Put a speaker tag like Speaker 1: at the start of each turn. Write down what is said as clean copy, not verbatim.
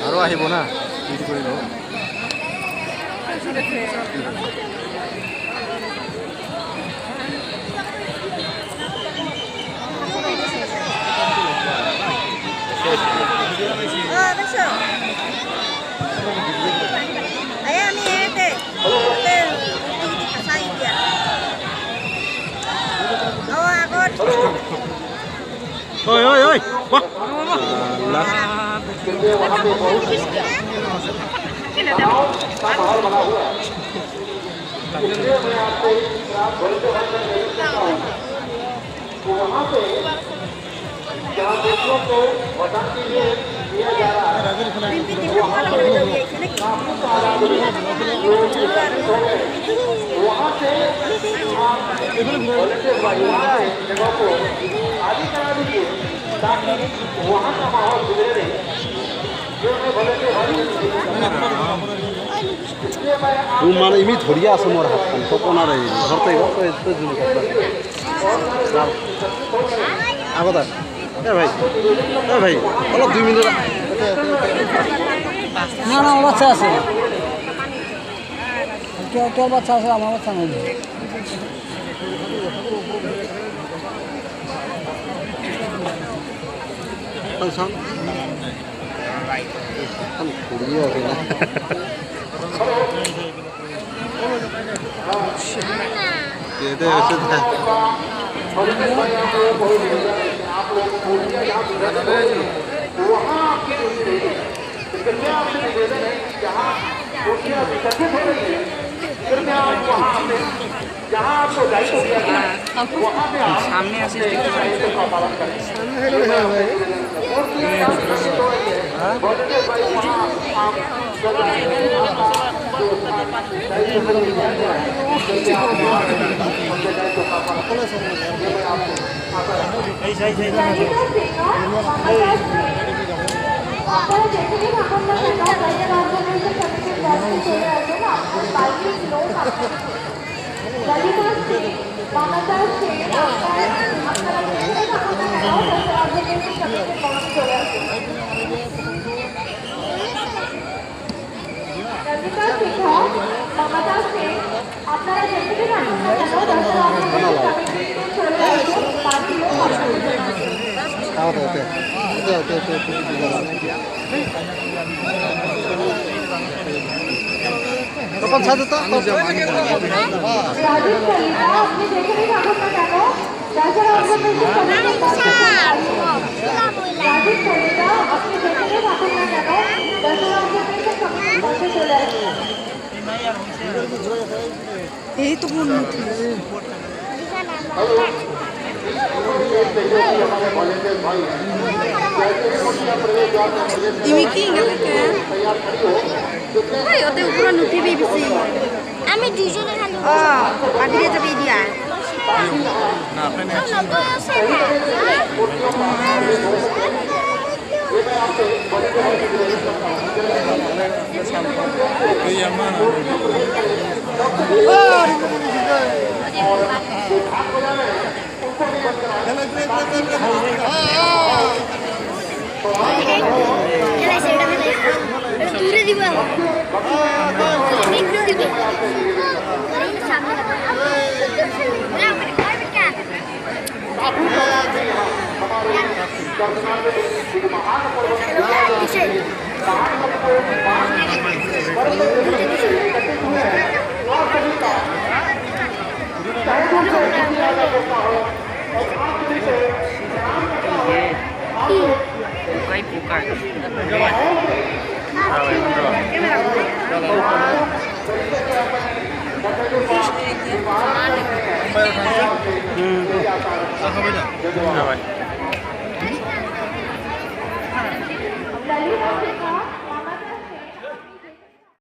Speaker 1: আৰু আহিব না কৰি লওঁ oi oi oi wah মানে ইমি ধরিয়া আছে মোর হাতখান তপনার ধরতে আগত ভাই ভাই অলপ 2 মিনিট
Speaker 2: না না আমার বাচ্চা আছে কেউ বাচ্চা আছে আমার বাচ্চা নেই
Speaker 1: Sang kan kuliah kena. Dia sudah. जहाँ आपको दायित्व दिया गया वहाँ पे सामने ऐसे kapan satu tak?
Speaker 2: Itu pun ini tinggal kan? Ayo, ada ukuran nuti BBC.
Speaker 3: Kami jujur dengan
Speaker 2: Oh, ada dia tapi dia.
Speaker 1: Apa beda?